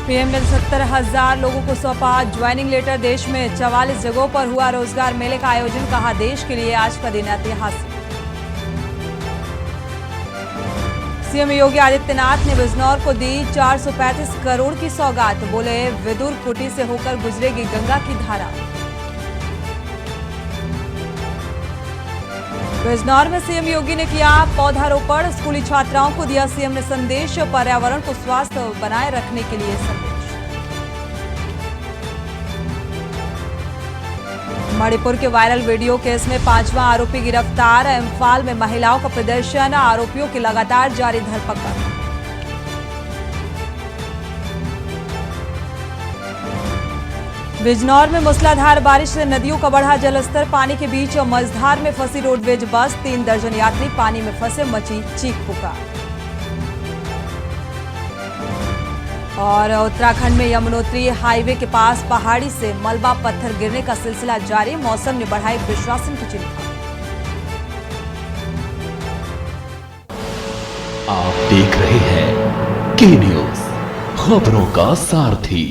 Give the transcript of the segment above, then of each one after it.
PM ने 70,000 लोगों को सौंपा ज्वाइनिंग लेटर। देश में 44 जगहों पर हुआ रोजगार मेले का आयोजन। कहा, देश के लिए आज का दिन ऐतिहासिक। सीएम योगी आदित्यनाथ ने बिजनौर को दी 435 करोड़ की सौगात। बोले, विदुर कुटी से होकर गुजरेगी गंगा की धारा। बिजनौर में सीएम योगी ने किया पौधारोपण। स्कूली छात्राओं को दिया सीएम ने संदेश। पर्यावरण को स्वस्थ बनाए रखने के लिए संदेश। मणिपुर के वायरल वीडियो केस में 5वां आरोपी गिरफ्तार। इम्फाल में महिलाओं का प्रदर्शन। आरोपियों की लगातार जारी धरपकड़। बिजनौर में मूसलाधार बारिश से नदियों का बढ़ा जलस्तर। पानी के बीच मझधार में फंसी रोडवेज बस। 3 दर्जन यात्री पानी में फंसे। मची चीख पुकार। और उत्तराखंड में यमुनोत्री हाईवे के पास पहाड़ी से मलबा पत्थर गिरने का सिलसिला जारी। मौसम ने बढ़ाई प्रशासन की चिंता। आप देख रहे हैं के न्यूज, खबरों का सारथी।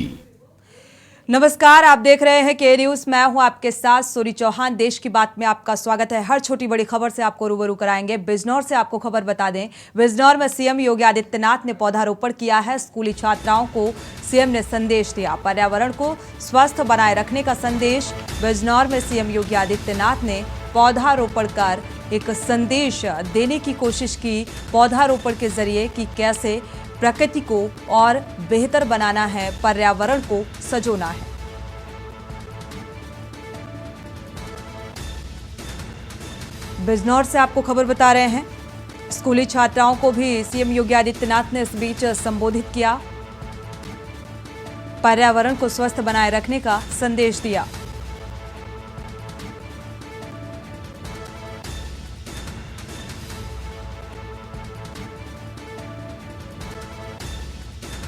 नमस्कार, आप देख रहे हैं के न्यूज। मैं हूं आपके साथ सूरी चौहान। देश की बात में आपका स्वागत है। हर छोटी बड़ी खबर से आपको रूबरू कराएंगे। बिजनौर से आपको खबर बता दें, बिजनौर में सीएम योगी आदित्यनाथ ने पौधारोपण किया है। स्कूली छात्राओं को सीएम ने संदेश दिया। पर्यावरण को स्वस्थ बनाए रखने का संदेश। बिजनौर में सीएम योगी आदित्यनाथ ने पौधारोपण कर एक संदेश देने की कोशिश की। पौधारोपण के जरिए कि कैसे प्रकृति को और बेहतर बनाना है, पर्यावरण को सजोना है। बिजनौर से आपको खबर बता रहे हैं, स्कूली छात्राओं को भी सीएम योगी आदित्यनाथ ने इस बीच संबोधित किया। पर्यावरण को स्वस्थ बनाए रखने का संदेश दिया।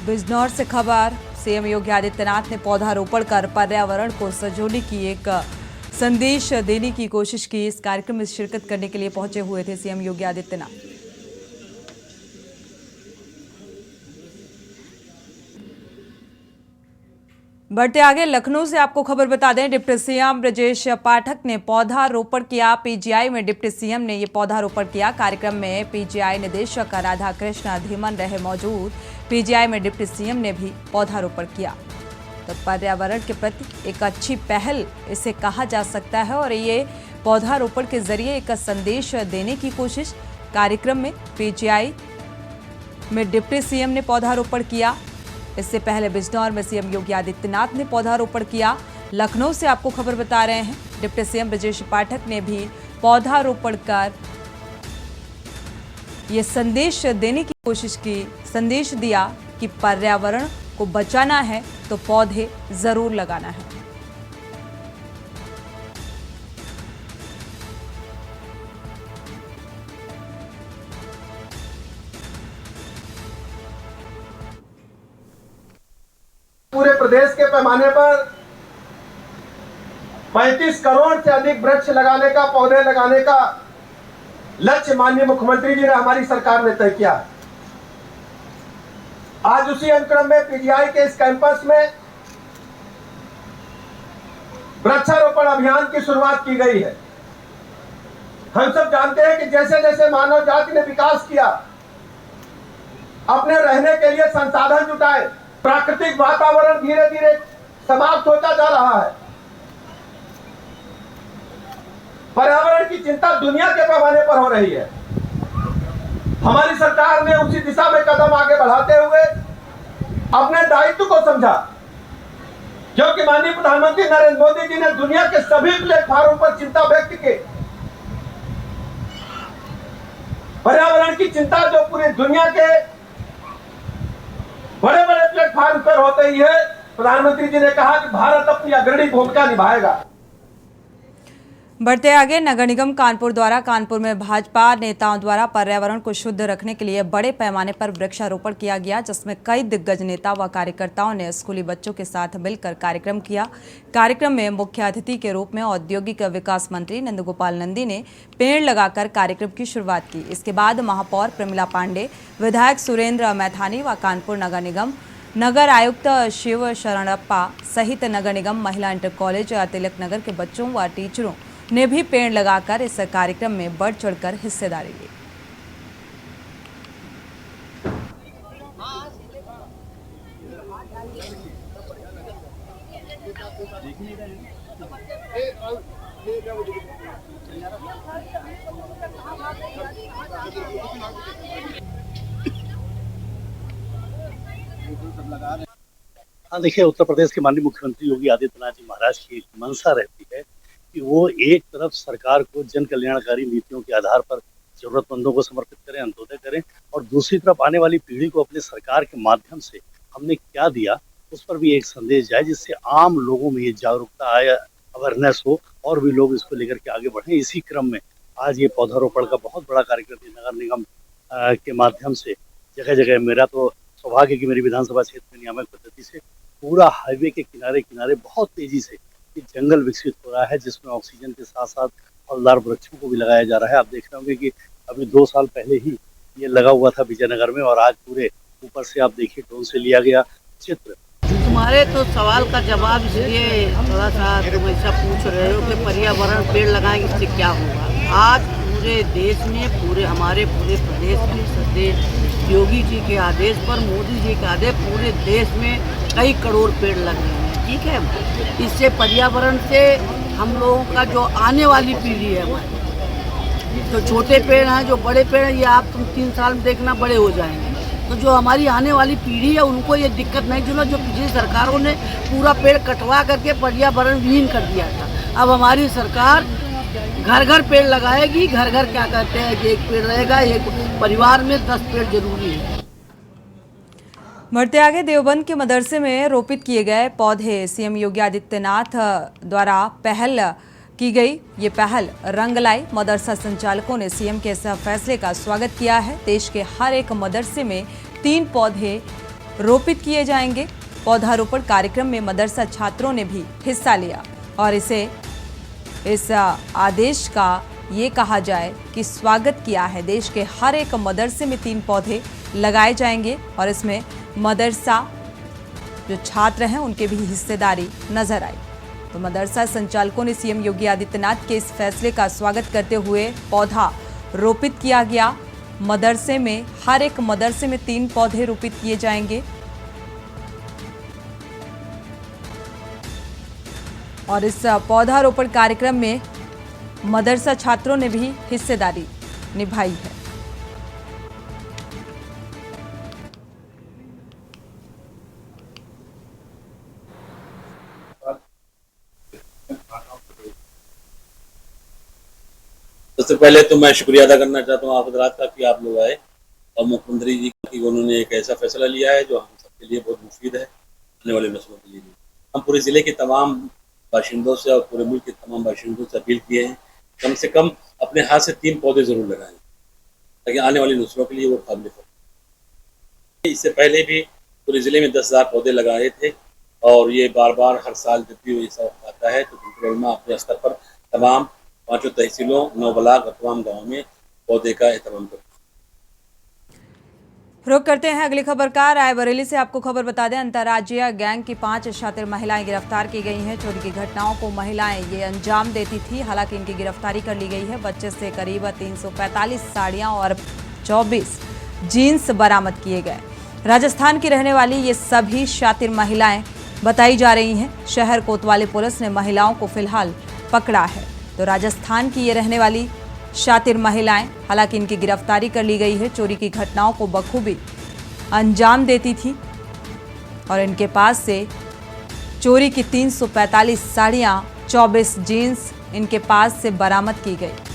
बिजनौर से खबर, सीएम योगी आदित्यनाथ ने पौधारोपण कर पर्यावरण को सजोने की एक संदेश देने की कोशिश की। इस कार्यक्रम में शिरकत करने के लिए पहुंचे हुए थे सीएम योगी आदित्यनाथ। बढ़ते आगे, लखनऊ से आपको खबर बता दें, डिप्टी सीएम ब्रजेश पाठक ने पौधारोपण किया। पीजीआई में डिप्टी सीएम ने ये पौधारोपण किया। कार्यक्रम में पीजीआई निदेशक राधा कृष्ण धीमन रहे मौजूद। पीजीआई में डिप्टी सीएम ने भी पौधारोपण किया। तो पर्यावरण के प्रति एक अच्छी पहल इसे कहा जा सकता है और ये पौधारोपण के जरिए एक संदेश देने की कोशिश। कार्यक्रम में पीजीआई में डिप्टी सीएम ने पौधारोपण किया। इससे पहले बिजनौर में सीएम योगी आदित्यनाथ ने पौधारोपण किया। लखनऊ से आपको खबर बता रहे हैं, डिप्टी सीएम ब्रजेश पाठक ने भी पौधारोपण कर ये संदेश देने की कोशिश की। संदेश दिया कि पर्यावरण को बचाना है तो पौधे जरूर लगाना है। पूरे प्रदेश के पैमाने पर 35 करोड़ से अधिक वृक्ष लगाने का, पौधे लगाने का लक्ष्य माननीय मुख्यमंत्री जी ने, हमारी सरकार ने तय किया। आज उसी अनुक्रम में पीजीआई के इस कैंपस में वृक्षारोपण अभियान की शुरुआत की गई है। हम सब जानते हैं कि जैसे जैसे मानव जाति ने विकास किया, अपने रहने के लिए संसाधन जुटाए, प्राकृतिक वातावरण धीरे धीरे समाप्त होता जा रहा है। पर्यावरण की चिंता दुनिया के पैमाने पर हो रही है। हमारी सरकार ने उसी दिशा में कदम आगे बढ़ाते हुए अपने दायित्व को समझा, क्योंकि माननीय प्रधानमंत्री नरेंद्र मोदी जी ने दुनिया के सभी प्लेटफॉर्म पर चिंता व्यक्त की। पर्यावरण की चिंता जो पूरी दुनिया के बड़े बड़े प्लेटफॉर्म पर होते ही है, प्रधानमंत्री जी ने कहा कि भारत अपनी अग्रणी भूमिका निभाएगा। बढ़ते आगे, नगर निगम कानपुर द्वारा कानपुर में भाजपा नेताओं द्वारा पर्यावरण को शुद्ध रखने के लिए बड़े पैमाने पर वृक्षारोपण किया गया, जिसमें कई दिग्गज नेता व कार्यकर्ताओं ने स्कूली बच्चों के साथ मिलकर कार्यक्रम किया। कार्यक्रम में मुख्य अतिथि के रूप में औद्योगिक विकास मंत्री नंदगोपाल नंदी ने पेड़ लगाकर कार्यक्रम की शुरुआत की। इसके बाद महापौर प्रमिला पांडे, विधायक सुरेंद्र मैथानी व कानपुर नगर निगम नगर आयुक्त शिव शरणप्पा सहित नगर निगम, महिला इंटर कॉलेज और तिलक नगर के बच्चों व टीचरों ने भी पेड़ लगाकर इस कार्यक्रम में बढ़ चढ़कर हिस्सेदारी ली। हाँ, देखिए, उत्तर प्रदेश के माननीय मुख्यमंत्री योगी आदित्यनाथ जी महाराज की एक मंशा रहती है कि वो एक तरफ सरकार को जन कल्याणकारी नीतियों के आधार पर जरूरतमंदों को समर्पित करें, अंत्योदय करें, और दूसरी तरफ आने वाली पीढ़ी को अपने सरकार के माध्यम से हमने क्या दिया उस पर भी एक संदेश जाए, जिससे आम लोगों में ये जागरूकता आए, अवेयरनेस हो और भी लोग इसको लेकर के आगे बढ़ें। इसी क्रम में आज ये पौधारोपण का बहुत बड़ा कार्यक्रम नगर निगम के माध्यम से जगह जगह, मेरा तो सौभाग्य कि मेरी विधानसभा क्षेत्र में नियामक पद्धति से पूरा हाईवे के किनारे किनारे बहुत तेजी से ये जंगल विकसित हो रहा है, जिसमें ऑक्सीजन के साथ साथ फलदार वृक्षों को भी लगाया जा रहा है। आप देख रहे होंगे कि अभी 2 साल पहले ही ये लगा हुआ था विजयनगर में, और आज पूरे ऊपर से आप देखिए ड्रोन से लिया गया चित्र। तुम्हारे तो सवाल का जवाब इसलिए थोड़ा सा तुम ऐसा पूछ रहे हो कि पर्यावरण पेड़ लगाएंगे इससे क्या होगा। आज पूरे देश में, हमारे पूरे प्रदेश में श्रद्धेय योगी जी के आदेश पर, मोदी जी के आदेश, पूरे देश में कई करोड़ पेड़ लग रहे हैं। ठीक है, इससे पर्यावरण से हम लोगों का जो आने वाली पीढ़ी है हमारी, जो छोटे पेड़ हैं, जो बड़े पेड़ हैं, ये आप तुम 3 साल में देखना बड़े हो जाएंगे। तो जो हमारी आने वाली पीढ़ी है उनको ये दिक्कत नहीं झेलो, जो पिछली सरकारों ने पूरा पेड़ कटवा करके पर्यावरण विहीन कर दिया था। अब हमारी सरकार घर घर पेड़ लगाएगी। घर घर क्या कहते हैं कि एक पेड़ रहेगा, एक परिवार में 10 पेड़ जरूरी है। बढ़ते आगे, देवबंद के मदरसे में रोपित किए गए पौधे सीएम योगी आदित्यनाथ द्वारा पहल की गई। ये पहल रंग लाई। मदरसा संचालकों ने सीएम के इस फैसले का स्वागत किया है। देश के हर एक मदरसे में 3 पौधे रोपित किए जाएंगे। पौधारोपण कार्यक्रम में मदरसा छात्रों ने भी हिस्सा लिया और इस आदेश का ये कहा जाए कि स्वागत किया है। देश के हर एक मदरसे में 3 पौधे लगाए जाएंगे और इसमें मदरसा जो छात्र हैं उनके भी हिस्सेदारी नजर आई। तो मदरसा संचालकों ने सीएम योगी आदित्यनाथ के इस फैसले का स्वागत करते हुए पौधा रोपित किया गया। मदरसे में, हर एक मदरसे में 3 पौधे रोपित किए जाएंगे और इस पौधारोपण कार्यक्रम में मदरसा छात्रों ने भी हिस्सेदारी निभाई है। सबसे पहले तो मैं शुक्रिया अदा करना चाहता हूँ आप हजरात का कि आप लोग आए और मुख्यमंत्री जी की उन्होंने एक ऐसा फैसला लिया है जो हम सबके लिए बहुत मुफीद है, आने वाले नस्लों के लिए। हम पूरे ज़िले के तमाम बाशिंदों से और पूरे मुल्क के तमाम बाशिंदों से अपील किए हैं कम से कम अपने हाथ से 3 पौधे ज़रूर लगाएं ताकि आने वाली नस्लों के लिए वो काबिल हो। इससे पहले भी पूरे ज़िले में 10,000 पौधे लगाए थे और ये बार बार हर साल जब भी ऐसा आता है तो अपने स्तर पर तमाम 5 तहसीलों, 9 ब्लॉक और तमाम गाँव में पौधे का एहतमाम करते हैं। रुक करते हैं अगली खबर का। रायबरेली से आपको खबर बता दें, अंतर्राज्यीय गैंग की 5 शातिर महिलाएं गिरफ्तार की गई हैं। चोरी की घटनाओं को महिलाएं ये अंजाम देती थी। हालांकि इनकी गिरफ्तारी कर ली गई है। बच्चे से करीब 345 साड़ियां और 24 जीन्स बरामद किए गए। राजस्थान की रहने वाली ये सभी शातिर महिलाएं बताई जा रही हैं। शहर कोतवाली पुलिस ने महिलाओं को फिलहाल पकड़ा है। तो राजस्थान की ये रहने वाली शातिर महिलाएं, हालांकि इनकी गिरफ्तारी कर ली गई है। चोरी की घटनाओं को बखूबी अंजाम देती थी और इनके पास से चोरी की 345 साड़ियां, 24 जीन्स इनके पास से बरामद की गई।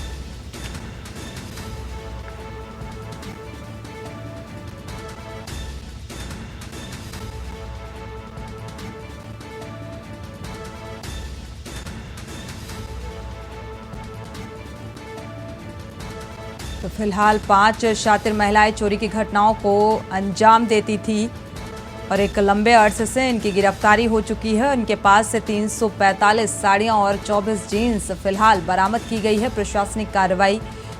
तो फिलहाल 5 शातिर महिलाएं चोरी की घटनाओं को अंजाम देती थी और एक लंबे अरसे से इनकी गिरफ्तारी हो चुकी है। इनके पास से 345 साड़ियां और 24 जीन्स फिलहाल बरामद की गई है। प्रशासनिक कार्रवाई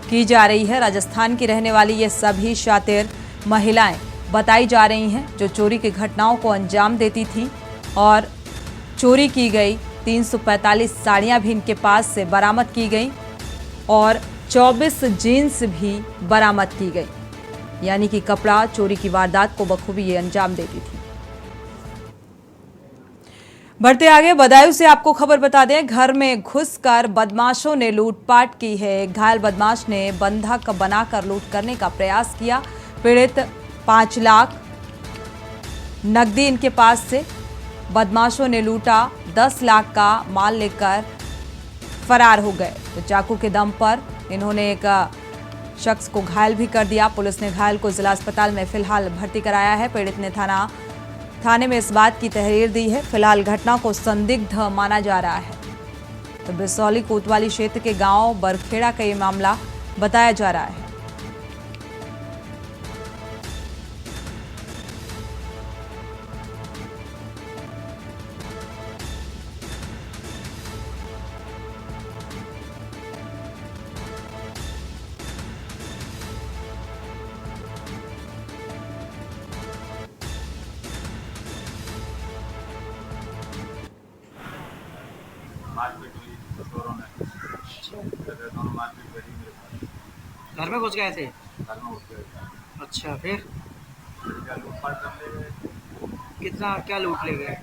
की जा रही है। राजस्थान की रहने वाली ये सभी शातिर महिलाएं बताई जा रही हैं, जो चोरी की घटनाओं को अंजाम देती थी और चोरी की गई 345 साड़ियां भी इनके पास से बरामद की गई और 24 जीन्स भी बरामद की गई। यानी कि कपड़ा चोरी की वारदात को बखूबी ये अंजाम देती थी। बढ़ते आगे बदायूं से आपको खबर बता दें, घर में घुसकर बदमाशों ने लूटपाट की है। घायल बदमाश ने बंधक बनाकर लूट करने का प्रयास किया। पीड़ित 5 लाख नकदी इनके पास से बदमाशों ने लूटा, 10 लाख का माल लेकर फरार हो गए। तो चाकू के दम पर इन्होंने एक शख्स को घायल भी कर दिया। पुलिस ने घायल को जिला अस्पताल में फिलहाल भर्ती कराया है। पीड़ित ने थाने में इस बात की तहरीर दी है। फिलहाल घटना को संदिग्ध माना जा रहा है। तो बिसौली कोतवाली क्षेत्र के गांव बरखेड़ा का ये मामला बताया जा रहा है। घर में घुस गए थे। अच्छा, फिर कितना क्या लूट ले गए?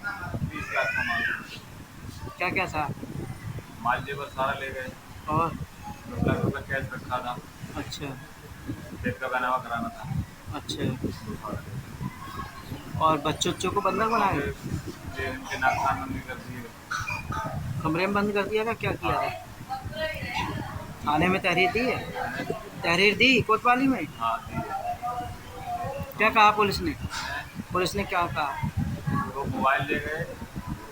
20 लाख का माल, क्या क्या था? माल जेवर सारा ले गए और 10 लाख रुपये कैश रखा था। अच्छा पेट का बनावा कराना था। अच्छा, और बच्चों को बंधक बनाए? इनके नाक बंदी कर दिए, कमरे में बंद कर दिया था। क्या किया था? थाने में तहरीर दी है? तहरीर दी कोतवाली में? हाँ दिए। क्या कहा पुलिस ने? पुलिस ने क्या कहा? वो मोबाइल ले गए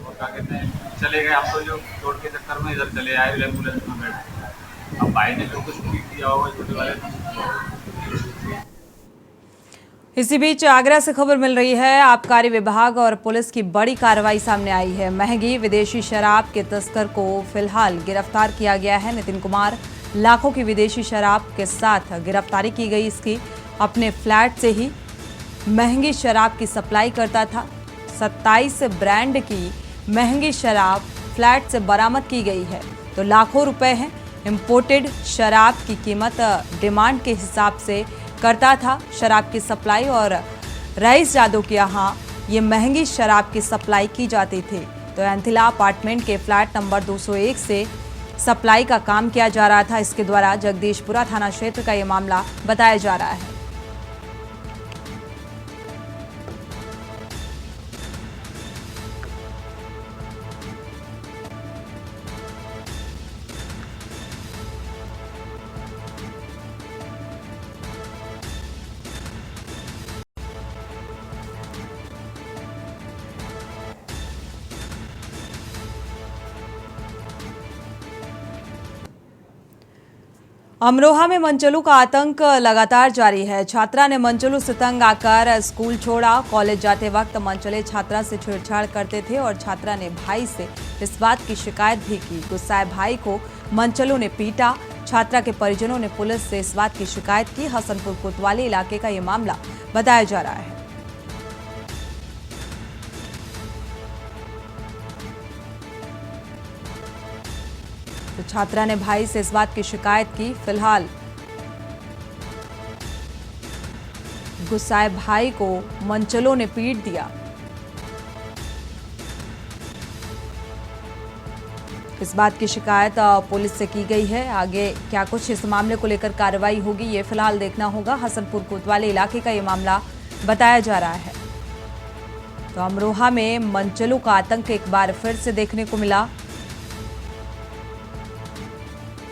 और क्या कहते हैं चले गए। हम तो जो तोड़ के चक्कर में इधर चले आए एम्बुलेंस में बैठ। अब भाई ने जो कुछ भी किया होगा छोटे वाले ने। इसी बीच आगरा से खबर मिल रही है, आबकारी विभाग और पुलिस की बड़ी कार्रवाई सामने आई है। महंगी विदेशी शराब के तस्कर को फिलहाल गिरफ्तार किया गया है। नितिन कुमार लाखों की विदेशी शराब के साथ गिरफ्तारी की गई। इसकी अपने फ्लैट से ही महंगी शराब की सप्लाई करता था। 27 ब्रांड की महंगी शराब फ्लैट से बरामद की गई है। तो लाखों रुपए हैं। इंपोर्टेड शराब की कीमत डिमांड के हिसाब से करता था शराब की सप्लाई और रईस जादव के यहाँ ये महंगी शराब की सप्लाई की जाती थी। तो एंथिला अपार्टमेंट के फ्लैट नंबर 201 से सप्लाई का काम किया जा रहा था। इसके द्वारा जगदीशपुरा थाना क्षेत्र का ये मामला बताया जा रहा है। अमरोहा में मनचलों का आतंक लगातार जारी है। छात्रा ने मनचलों से तंग आकर स्कूल छोड़ा। कॉलेज जाते वक्त मनचले छात्रा से छेड़छाड़ करते थे और छात्रा ने भाई से इस बात की शिकायत भी की। गुस्साए भाई को मनचलों ने पीटा। छात्रा के परिजनों ने पुलिस से इस बात की शिकायत की। हसनपुर कोतवाली इलाके का ये मामला बताया जा रहा है। तो छात्रा ने भाई से इस बात की शिकायत की। फिलहाल गुस्साए भाई को मनचलों ने पीट दिया। इस बात की शिकायत पुलिस से की गई है। आगे क्या कुछ इस मामले को लेकर कार्रवाई होगी, ये फिलहाल देखना होगा। हसनपुर कोतवाली इलाके का ये मामला बताया जा रहा है। तो अमरोहा में मनचलों का आतंक एक बार फिर से देखने को मिला।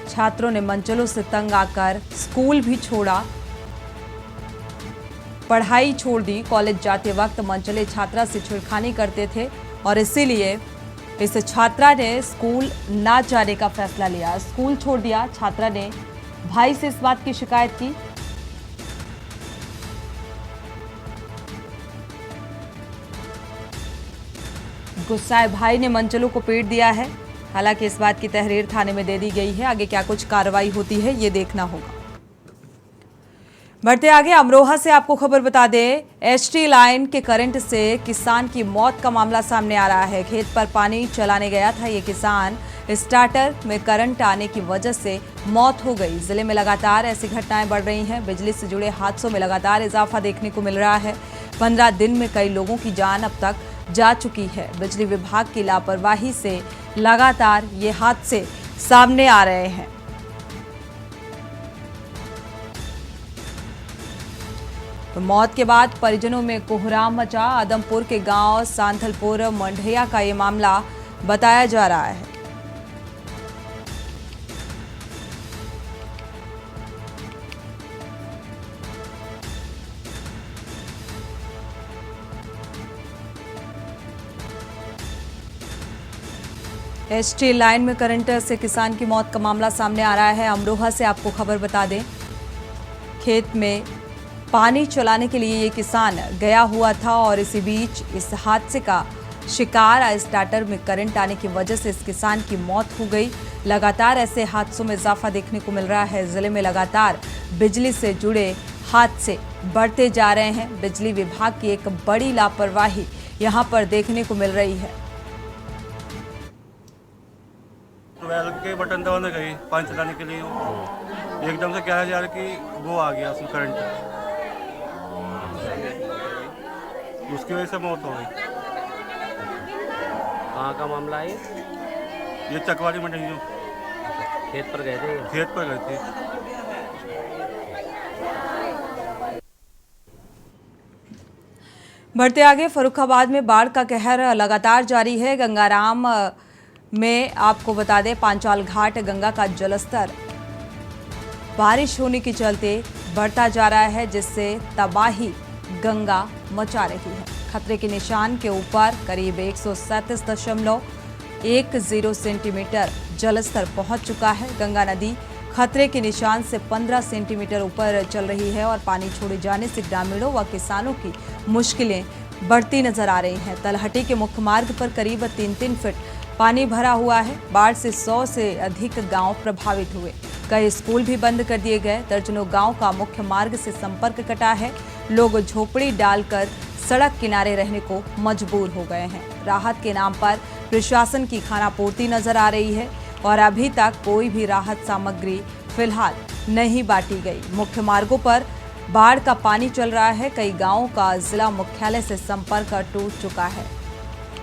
छात्रों ने मनचलों से तंग आकर स्कूल भी छोड़ा, पढ़ाई छोड़ दी। कॉलेज जाते वक्त मनचले छात्रा से छेड़खानी करते थे और इसीलिए इस छात्रा ने स्कूल ना जाने का फैसला लिया, स्कूल छोड़ दिया। छात्रा ने भाई से इस बात की शिकायत की। गुस्साए भाई ने मनचलों को पीट दिया है। हालांकि इस बात की तहरीर थाने में दे दी गई है। आगे क्या कुछ कार्रवाई होती है, ये देखना होगा। बढ़ते आगे अमरोहा से आपको खबर बता दें, एचटी लाइन के करंट से किसान की मौत का मामला सामने आ रहा है। खेत पर पानी चलाने गया था ये किसान, स्टार्टर में करंट आने की वजह से मौत हो गई। जिले में लगातार ऐसी घटनाएं बढ़ रही हैं। बिजली से जुड़े हादसों में लगातार इजाफा देखने को मिल रहा है। 15 दिन में कई लोगों की जान अब तक जा चुकी है। बिजली विभाग की लापरवाही से लगातार ये हादसे सामने आ रहे हैं। तो मौत के बाद परिजनों में कोहराम मचा। आदमपुर के गांव सांथलपुर मंढिया का ये मामला बताया जा रहा है। एसटी लाइन में करंट से किसान की मौत का मामला सामने आ रहा है। अमरोहा से आपको खबर बता दें, खेत में पानी चलाने के लिए ये किसान गया हुआ था और इसी बीच इस हादसे का शिकार स्टार्टर में करंट आने की वजह से इस किसान की मौत हो गई। लगातार ऐसे हादसों में इजाफा देखने को मिल रहा है। जिले में लगातार बिजली से जुड़े हादसे बढ़ते जा रहे हैं। बिजली विभाग की एक बड़ी लापरवाही यहां पर देखने को मिल रही है। 12 के बटन दबाने गई पानी चलाने के लिए, एकदम से 11,000 की वो आ गया उसमें करंट, उसकी वजह से मौत हो गई। कहाँ का मामला है ये चकवाड़ी में नहीं, खेत पर गए थे? खेत पर गए थे। बढ़ते आगे, फर्रुखाबाद में बाढ़ का कहर लगातार जारी है। गंगाराम में आपको बता दें, पांचाल घाट गंगा का जलस्तर बारिश होने के चलते बढ़ता जा रहा है, जिससे तबाही गंगा मचा रही है। खतरे के निशान के ऊपर करीब 137.10 सेंटीमीटर जलस्तर पहुंच चुका है। गंगा नदी खतरे के निशान से 15 सेंटीमीटर ऊपर चल रही है और पानी छोड़े जाने से ग्रामीणों व किसानों की मुश्किलें बढ़ती नजर आ रही हैं। तलहटी के मुख्य मार्ग पर करीब 3-3 फीट पानी भरा हुआ है। बाढ़ से 100 से अधिक गांव प्रभावित हुए। कई स्कूल भी बंद कर दिए गए। दर्जनों गांव का मुख्य मार्ग से संपर्क कटा है। लोग झोपड़ी डालकर सड़क किनारे रहने को मजबूर हो गए हैं। राहत के नाम पर प्रशासन की खानापूर्ति नजर आ रही है और अभी तक कोई भी राहत सामग्री फिलहाल नहीं बांटी गई। मुख्य मार्गों पर बाढ़ का पानी चल रहा है। कई गांवों का जिला मुख्यालय से संपर्क टूट चुका है।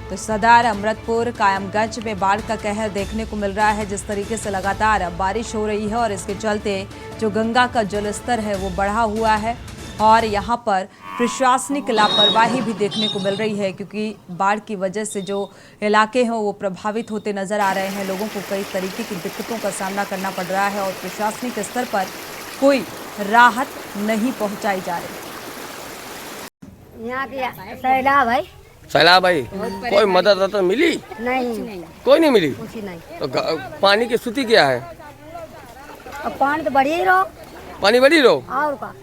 तो सदर, अमृतपुर, कायमगंज में बाढ़ का कहर देखने को मिल रहा है। जिस तरीके से लगातार बारिश हो रही है और इसके चलते जो गंगा का जलस्तर है वो बढ़ा हुआ है और यहाँ पर प्रशासनिक लापरवाही भी देखने को मिल रही है, क्योंकि बाढ़ की वजह से जो इलाके हैं वो प्रभावित होते नजर आ रहे हैं। लोगों को कई तरीके की दिक्कतों का सामना करना पड़ रहा है और प्रशासनिक स्तर पर कोई राहत नहीं पहुंचाई जा रही। यहाँ की सैलाब है। सैलाब भाई, कोई मदद तो मिली नहीं, कोई नहीं मिली। कुछ नहीं। तो पानी की स्थिति क्या है? अब पानी तो बढ़ी रहो। पानी बढ़ी रहो और का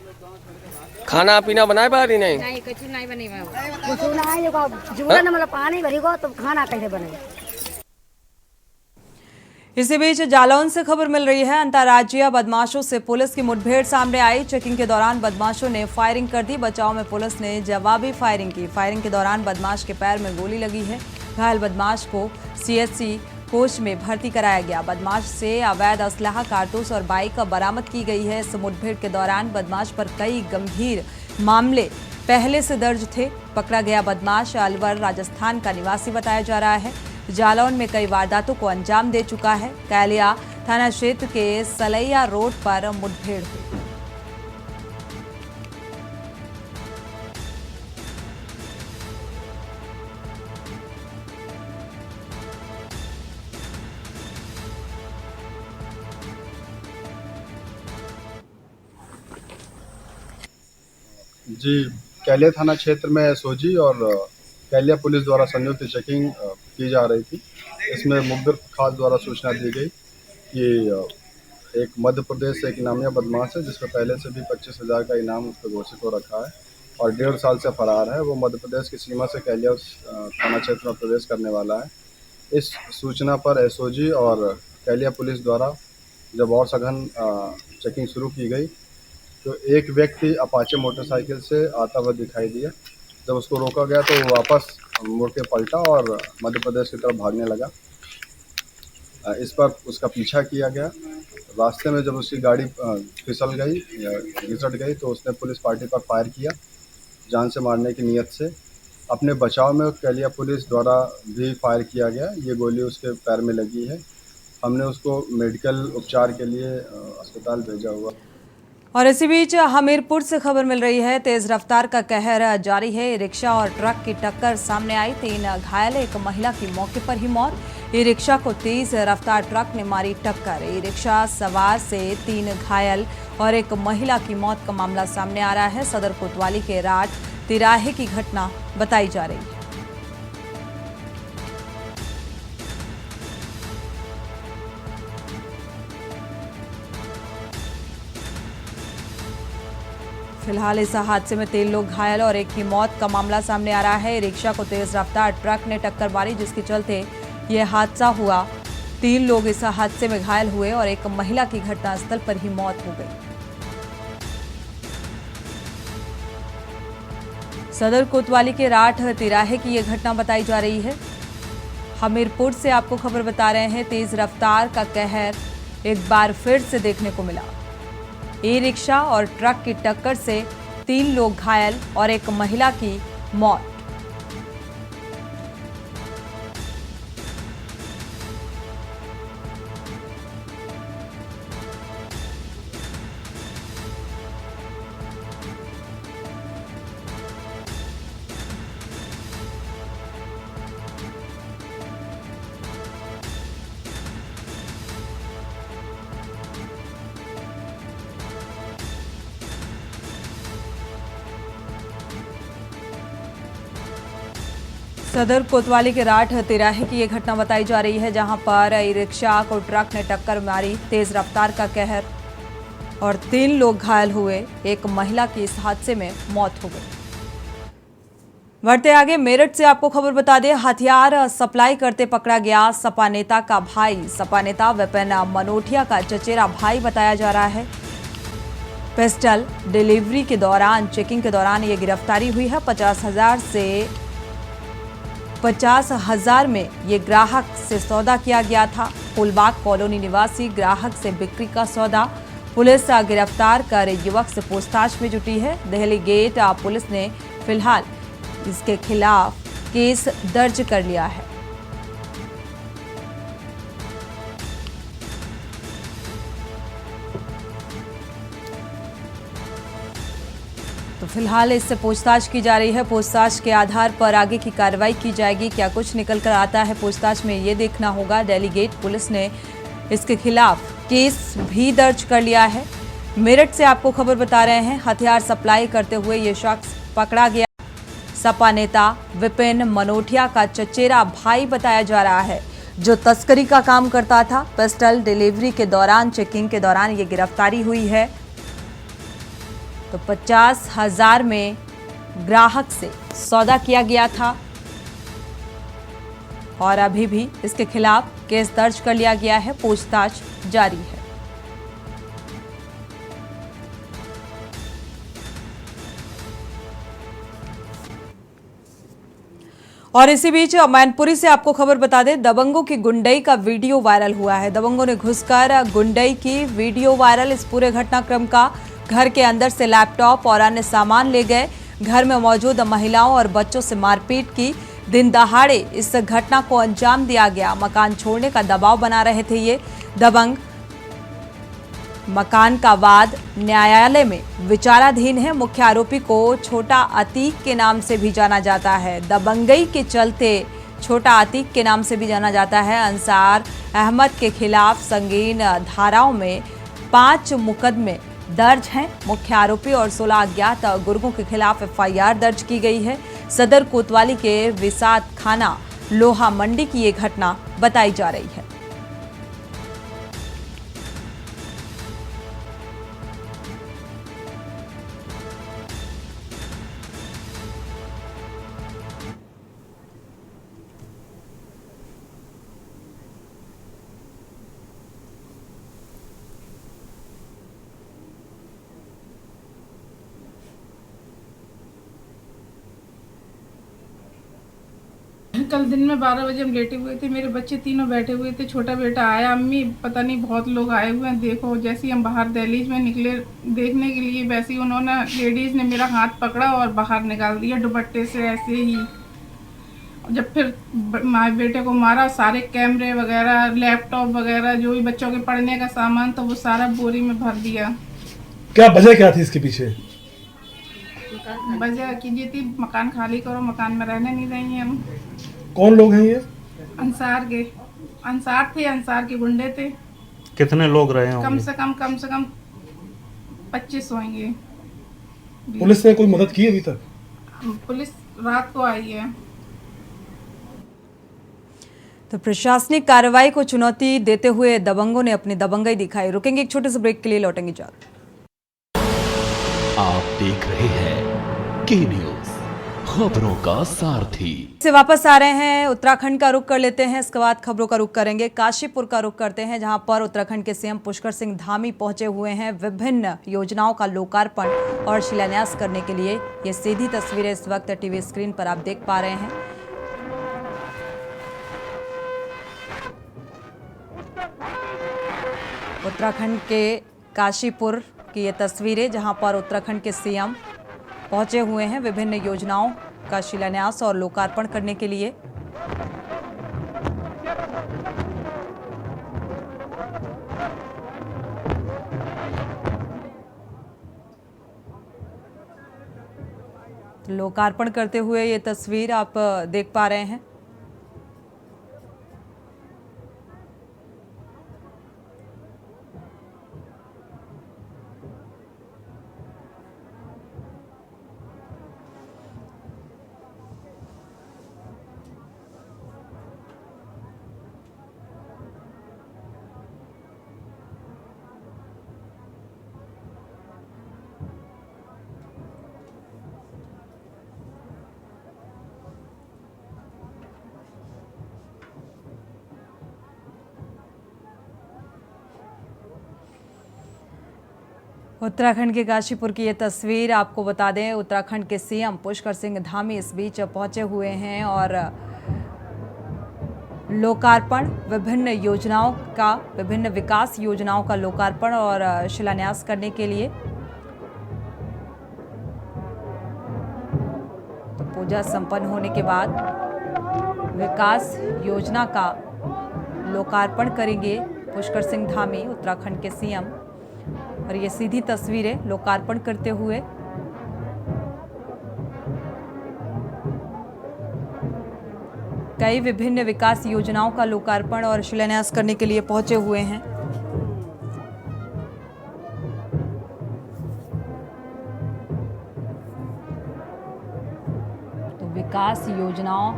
खाना पीना बनाए बारी नहीं? नहीं, कुछ नहीं बनी। कुछ नहीं, जुड़ा न मतलब पानी भरी गो तो खाना कैसे बने। इसी बीच जालौन से खबर मिल रही है। अंतर्राज्यीय बदमाशों से पुलिस की मुठभेड़ सामने आई। चेकिंग के दौरान बदमाशों ने फायरिंग कर दी। बचाव में पुलिस ने जवाबी फायरिंग की। फायरिंग के दौरान बदमाश के पैर में गोली लगी है। घायल बदमाश को सीएचसी कोच में भर्ती कराया गया। बदमाश से अवैध असलहा, कारतूस और बाइक बरामद की गई है। इस मुठभेड़ के दौरान बदमाश पर कई गंभीर मामले पहले से दर्ज थे। पकड़ा गया बदमाश अलवर, राजस्थान का निवासी बताया जा रहा है। जालौन में कई वारदातों को अंजाम दे चुका है। कैलिया थाना क्षेत्र के सलैया रोड पर मुठभेड़ हुई। जी, कैलिया थाना क्षेत्र में एसओजी और कैलिया पुलिस द्वारा संयुक्त चेकिंग की जा रही थी। इसमें मुखबिर खास द्वारा सूचना दी गई कि एक मध्य प्रदेश से एक नामिया बदमाश है, जिसमें पहले से भी 25,000 का इनाम उस पर घोषित हो रखा है और 1.5 साल से फरार है। वो मध्य प्रदेश की सीमा से कैलिया थाना क्षेत्र में प्रवेश करने वाला है। इस सूचना पर एसओजी और कैलिया पुलिस द्वारा जब और सघन चेकिंग शुरू की गई तो एक व्यक्ति अपाचे मोटरसाइकिल से आता हुआ दिखाई दिया। जब उसको रोका गया तो वो वापस मुड़ के पलटा और मध्य प्रदेश की तरफ भागने लगा। इस पर उसका पीछा किया गया। रास्ते में जब उसकी गाड़ी फिसल गई या घिसट गई तो उसने पुलिस पार्टी पर फायर किया जान से मारने की नीयत से। अपने बचाव में कैलिया पुलिस द्वारा भी फायर किया गया। ये गोली उसके पैर में लगी है। हमने उसको मेडिकल उपचार के लिए अस्पताल भेजा हुआ। और इसी बीच हमीरपुर से खबर मिल रही है, तेज रफ्तार का कहर जारी है। रिक्शा और ट्रक की टक्कर सामने आई, 3 घायल, एक महिला की मौके पर ही मौत। ई रिक्शा को तेज रफ्तार ट्रक ने मारी टक्कर। ई रिक्शा सवार से 3 घायल और एक महिला की मौत का मामला सामने आ रहा है। सदर कोतवाली के राट तिराहे की घटना बताई जा रही है। फिलहाल इस हादसे में 3 लोग घायल और एक की मौत का मामला सामने आ रहा है। रिक्शा को तेज रफ्तार ट्रक ने टक्कर मारी, जिसके चलते यह हादसा हुआ। 3 लोग इस हादसे में घायल हुए और एक महिला की घटनास्थल पर ही मौत हो गई। सदर कोतवाली के राठ तिराहे की यह घटना बताई जा रही है। हमीरपुर से आपको खबर बता रहे हैं, तेज रफ्तार का कहर एक बार फिर से देखने को मिला। ई रिक्शा और ट्रक की टक्कर से 3 लोग घायल और एक महिला की मौत। सदर कोतवाली के राठ तिराहे की ये घटना बताई जा रही है, जहां पर ई रिक्शा को ट्रक ने टक्कर मारी, तेज रफ्तार का कहर, और 3 लोग घायल हुए, एक महिला की इस हादसे में मौत हो गई। बढ़ते आगे, मेरठ से आपको खबर बता दें, हथियार सप्लाई करते पकड़ा गया सपा नेता का भाई। सपा नेता विपिन मनोटिया का चचेरा भाई बताया जा रहा है। पिस्टल डिलीवरी के दौरान, चेकिंग के दौरान ये गिरफ्तारी हुई है। 50,000 में ये ग्राहक से सौदा किया गया था। फूलबाग कॉलोनी निवासी ग्राहक से बिक्री का सौदा। पुलिस गिरफ्तार कर युवक से पूछताछ में जुटी है। दिल्ली गेट पुलिस ने फिलहाल इसके खिलाफ केस दर्ज कर लिया है। तो फिलहाल इससे पूछताछ की जा रही है। पूछताछ के आधार पर आगे की कार्रवाई की जाएगी। क्या कुछ निकल कर आता है पूछताछ में, ये देखना होगा। डेलीगेट पुलिस ने इसके खिलाफ केस भी दर्ज कर लिया है। मेरठ से आपको खबर बता रहे हैं, हथियार सप्लाई करते हुए ये शख्स पकड़ा गया। सपा नेता विपिन मनोटिया का चचेरा भाई बताया जा रहा है, जो तस्करी का काम करता था। पिस्टल डिलीवरी के दौरान, चेकिंग के दौरान ये गिरफ्तारी हुई है। तो 50,000 में ग्राहक से सौदा किया गया था और अभी भी इसके खिलाफ केस दर्ज कर लिया गया है। पूछताछ जारी है। और इसी बीच मैनपुरी से आपको खबर बता दें, दबंगों की गुंडई का वीडियो वायरल हुआ है। दबंगों ने घुसकर गुंडई की वीडियो वायरल। इस पूरे घटनाक्रम का घर के अंदर से लैपटॉप और अन्य सामान ले गए। घर में मौजूद महिलाओं और बच्चों से मारपीट की। दिन दहाड़े इस घटना को अंजाम दिया गया। मकान छोड़ने का दबाव बना रहे थे ये दबंग। मकान का वाद न्यायालय में विचाराधीन है। मुख्य आरोपी को छोटा अतीक के नाम से भी जाना जाता है। दबंगई के चलते छोटा अतीक के नाम से भी जाना जाता है। अंसार अहमद के खिलाफ संगीन धाराओं में 5 मुकदमे दर्ज हैं। मुख्य आरोपी और 16 अज्ञात गुर्गों के खिलाफ FIR दर्ज की गई है। सदर कोतवाली के विसात खाना लोहा मंडी की ये घटना बताई जा रही है। कल दिन में 12 बजे हम लेटे हुए थे, मेरे बच्चे तीनों बैठे हुए थे। छोटा बेटा आया, अम्मी पता नहीं बहुत लोग आए हुए हैं देखो। जैसे ही हम बाहर दहलीज में निकले देखने के लिए, वैसे ही उन्होंने लेडीज़ ने मेरा हाथ पकड़ा और बाहर निकाल दिया दुपट्टे से ऐसे ही। जब फिर माँ बेटे को मारा, सारे कैमरे वगैरह, लैपटॉप वगैरह, जो भी बच्चों के पढ़ने का सामान था वो सारा बोरी में भर दिया। क्या वजह क्या थी इसके पीछे? वजह की जी थी मकान खाली करो, मकान में रहने नहीं देंगे हम। कौन लोग हैं ये? अंसार थे, अंसार के गुंडे थे। कितने लोग रहे होंगे? कम से कम 25 होंगे। पुलिस ने कोई मदद की अभी तक? पुलिस रात को आई है। तो प्रशासनिक कार्रवाई को चुनौती देते हुए दबंगों ने अपनी दबंगई दिखाई। रुकेंगे एक छोटे से ब्रेक के लिए, लौटेंगे जल्द। आप देख रहे हैं के न्यूज, खबरों का सारथी। से वापस आ रहे हैं, उत्तराखंड का रुख कर लेते हैं। इसके बाद खबरों का रुख करेंगे, काशीपुर का रुख करते हैं, जहां पर उत्तराखंड के सीएम पुष्कर सिंह धामी पहुंचे हुए हैं विभिन्न योजनाओं का लोकार्पण और शिलान्यास करने के लिए। ये सीधी तस्वीरें इस वक्त टीवी स्क्रीन पर आप देख पा रहे हैं। उत्तराखंड के काशीपुर की ये तस्वीरें, जहां पर उत्तराखंड के सीएम पहुंचे हुए हैं विभिन्न योजनाओं का शिलान्यास और लोकार्पण करने के लिए। लोकार्पण करते हुए ये तस्वीर आप देख पा रहे हैं। उत्तराखंड के काशीपुर की ये तस्वीर आपको बता दें, उत्तराखंड के सीएम पुष्कर सिंह धामी इस बीच पहुंचे हुए हैं और लोकार्पण, विभिन्न योजनाओं का, विभिन्न विकास योजनाओं का लोकार्पण और शिलान्यास करने के लिए। तो पूजा संपन्न होने के बाद विकास योजना का लोकार्पण करेंगे पुष्कर सिंह धामी, उत्तराखंड के सीएम। और ये सीधी तस्वीरें लोकार्पण करते हुए। कई विभिन्न विकास योजनाओं का लोकार्पण और शिलान्यास करने के लिए पहुंचे हुए हैं। तो विकास योजनाओं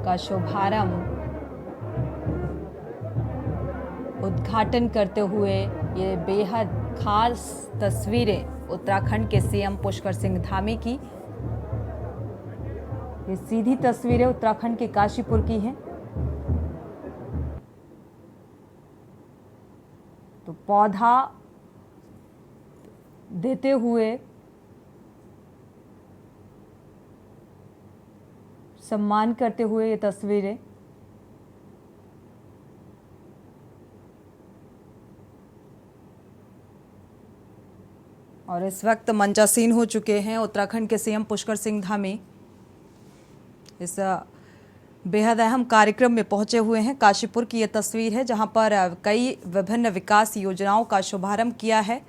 का शुभारंभ, उद्घाटन करते हुए ये बेहद खास तस्वीरें उत्तराखंड के सीएम पुष्कर सिंह धामी की। ये सीधी तस्वीरें उत्तराखंड के काशीपुर की हैं। तो पौधा देते हुए सम्मान करते हुए ये तस्वीरें। और इस वक्त मंचासीन हो चुके हैं उत्तराखंड के सीएम पुष्कर सिंह धामी। इस बेहद अहम कार्यक्रम में पहुंचे हुए हैं। काशीपुर की ये तस्वीर है, जहां पर कई विभिन्न विकास योजनाओं का शुभारंभ किया है,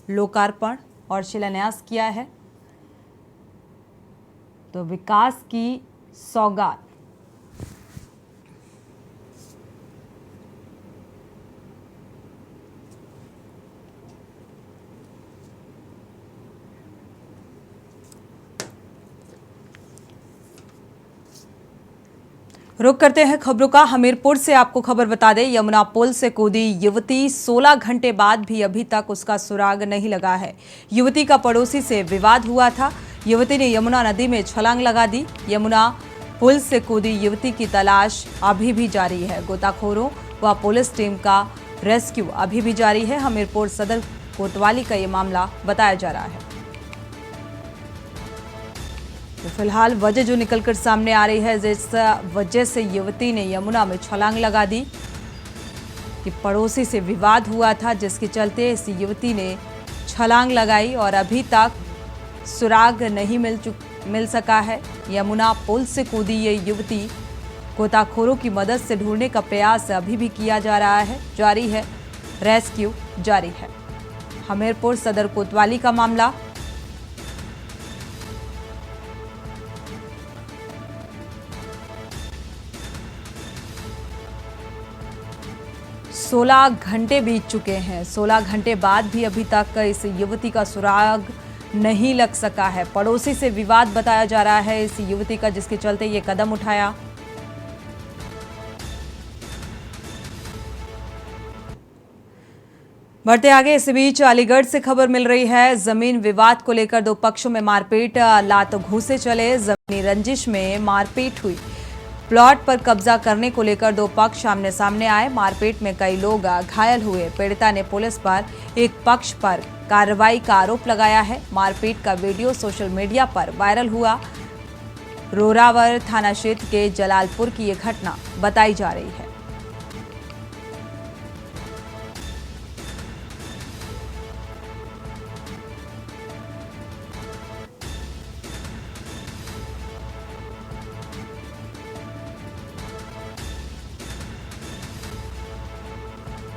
लोकार्पण और शिलान्यास किया है। तो विकास की सौगात। रुक करते हैं खबरों का। हमीरपुर से आपको खबर बता दें, यमुना पुल से कूदी युवती 16 घंटे बाद भी अभी तक उसका सुराग नहीं लगा है। युवती का पड़ोसी से विवाद हुआ था। युवती ने यमुना नदी में छलांग लगा दी। यमुना पुल से कूदी युवती की तलाश अभी भी जारी है। गोताखोरों व पुलिस टीम का रेस्क्यू अभी भी जारी है। हमीरपुर सदर कोतवाली का ये मामला बताया जा रहा है। तो फिलहाल वजह जो निकलकर सामने आ रही है, जिस वजह से युवती ने यमुना में छलांग लगा दी कि पड़ोसी से विवाद हुआ था, जिसके चलते इस युवती ने छलांग लगाई और अभी तक सुराग नहीं मिल सका है। यमुना पुल से कूदी ये युवती, गोताखोरों की मदद से ढूंढने का प्रयास अभी भी किया जा रहा है, जारी है, रेस्क्यू जारी है। हमीरपुर सदर कोतवाली का मामला। सोलह घंटे बीत चुके हैं। 16 घंटे बाद भी अभी तक इस युवती का सुराग नहीं लग सका है। पड़ोसी से विवाद बताया जा रहा है इस युवती का, जिसके चलते ये कदम उठाया। बढ़ते आगे, इस बीच अलीगढ़ से खबर मिल रही है। जमीन विवाद को लेकर दो पक्षों में मारपीट, लात घूंसे चले, जमीनी रंजिश में मारपीट हुई। प्लॉट पर कब्जा करने को लेकर दो पक्ष आमने सामने आए। मारपीट में कई लोग घायल हुए। पीड़िता ने पुलिस पर एक पक्ष पर कार्रवाई का आरोप लगाया है। मारपीट का वीडियो सोशल मीडिया पर वायरल हुआ। रोरावर थाना क्षेत्र के जलालपुर की ये घटना बताई जा रही है।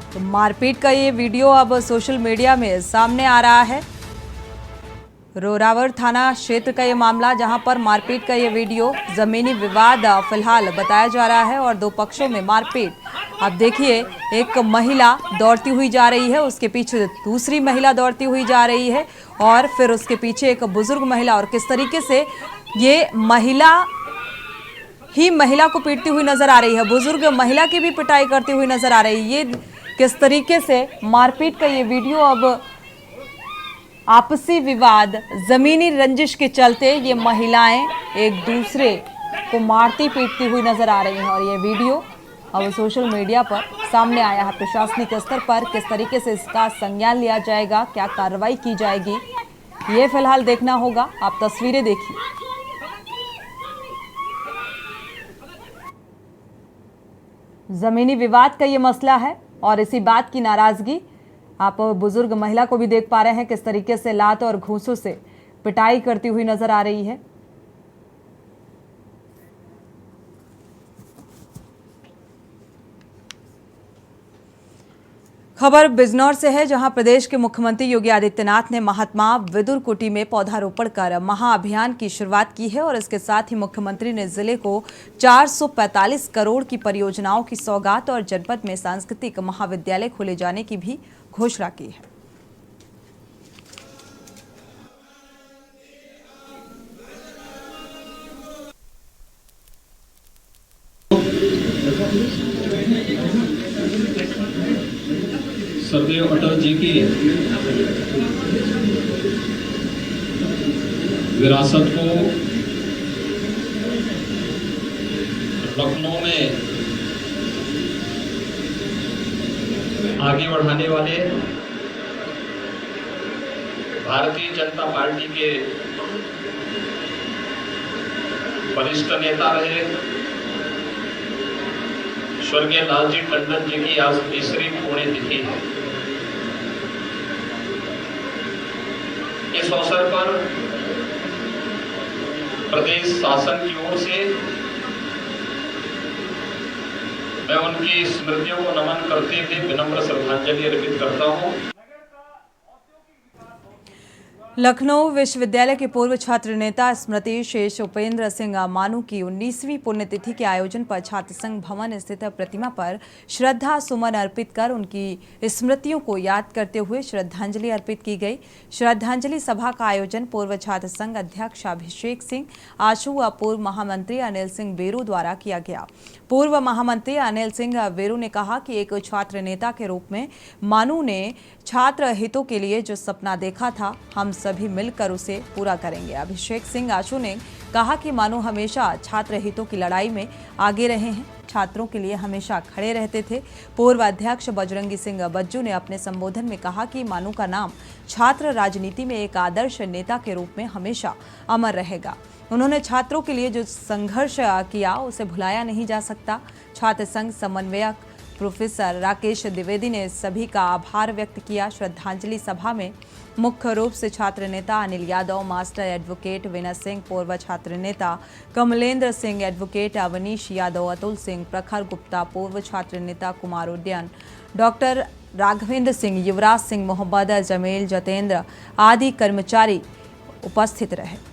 तो मारपीट का ये वीडियो अब सोशल मीडिया में सामने आ रहा है। रोरावर थाना क्षेत्र का ये मामला, जहां पर मारपीट का ये वीडियो, जमीनी विवाद फिलहाल बताया जा रहा है और दो पक्षों में मारपीट। अब देखिए, एक महिला दौड़ती हुई जा रही है, उसके पीछे दूसरी महिला दौड़ती हुई जा रही है और फिर उसके पीछे एक बुजुर्ग महिला, और किस तरीके से ये महिला ही महिला को पीटती हुई नजर आ रही है, बुजुर्ग महिला की भी पिटाई करती हुई नजर आ रही है। ये किस तरीके से मारपीट का ये वीडियो, अब आपसी विवाद, जमीनी रंजिश के चलते ये महिलाएं एक दूसरे को मारती पीटती हुई नजर आ रही हैं और ये वीडियो अब सोशल मीडिया पर सामने आया है। प्रशासनिक स्तर पर किस तरीके से इसका संज्ञान लिया जाएगा, क्या कार्रवाई की जाएगी, ये फिलहाल देखना होगा। आप तस्वीरें देखिए। जमीनी विवाद का ये मसला है और इसी बात की नाराजगी आप बुजुर्ग महिला को भी देख पा रहे हैं, किस तरीके से लात और घूंसों से पिटाई करती हुई नजर आ रही है। खबर बिजनौर से है, जहां प्रदेश के मुख्यमंत्री योगी आदित्यनाथ ने महात्मा विदुर कुटी में पौधारोपण कर महाअभियान की शुरुआत की है और इसके साथ ही मुख्यमंत्री ने जिले को 445 करोड़ की परियोजनाओं की सौगात और जनपद में सांस्कृतिक महाविद्यालय खोले जाने की भी घोषणा की है। सरदेव अटल जी की विरासत को लखनऊ में आगे बढ़ाने वाले भारतीय जनता पार्टी के वरिष्ठ नेता रहे स्वर्गीय लालजी टंडन जी की आज 3री पुण्यतिथि है। इस अवसर पर प्रदेश शासन की ओर से मैं उनकी स्मृतियों को नमन करते हुए विनम्र श्रद्धांजलि अर्पित करता हूं। लखनऊ विश्वविद्यालय के पूर्व छात्र नेता स्मृति शेष उपेंद्र सिंह मानू की 19वीं पुण्यतिथि के आयोजन पर छात्र संघ भवन स्थित प्रतिमा पर श्रद्धा सुमन अर्पित कर उनकी स्मृतियों को याद करते हुए श्रद्धांजलि अर्पित की गई। श्रद्धांजलि सभा का आयोजन पूर्व छात्र संघ अध्यक्ष अभिषेक सिंह आशु व पूर्व महामंत्री अनिल सिंह बेरू द्वारा किया गया। पूर्व महामंत्री अनिल सिंह बेरू ने कहा कि एक छात्र नेता के रूप में मानू ने छात्र हितों के लिए जो सपना देखा था, हम सभी मिलकर उसे पूरा करेंगे। अभिषेक सिंह आशु ने कहा कि मानू हमेशा छात्र हितों की लड़ाई में आगे रहे हैं, छात्रों के लिए हमेशा खड़े रहते थे। पूर्व अध्यक्ष बजरंगी सिंह बज्जू ने अपने संबोधन में कहा कि मानू का नाम छात्र राजनीति में एक आदर्श नेता के रूप में हमेशा अमर रहेगा। उन्होंने छात्रों के लिए जो संघर्ष किया उसे भुलाया नहीं जा सकता। छात्र संघ समन्वयक प्रोफेसर राकेश द्विवेदी ने सभी का आभार व्यक्त किया। श्रद्धांजलि सभा में मुख्य रूप से छात्र नेता अनिल यादव, मास्टर एडवोकेट विनय सिंह, पूर्व छात्र नेता कमलेंद्र सिंह, एडवोकेट अवनीश यादव, अतुल सिंह, प्रखर गुप्ता, पूर्व छात्र नेता कुमार उद्यन, डॉक्टर राघवेंद्र सिंह, युवराज सिंह, मोहम्मद जमील, जतेंद्र आदि कर्मचारी उपस्थित रहे।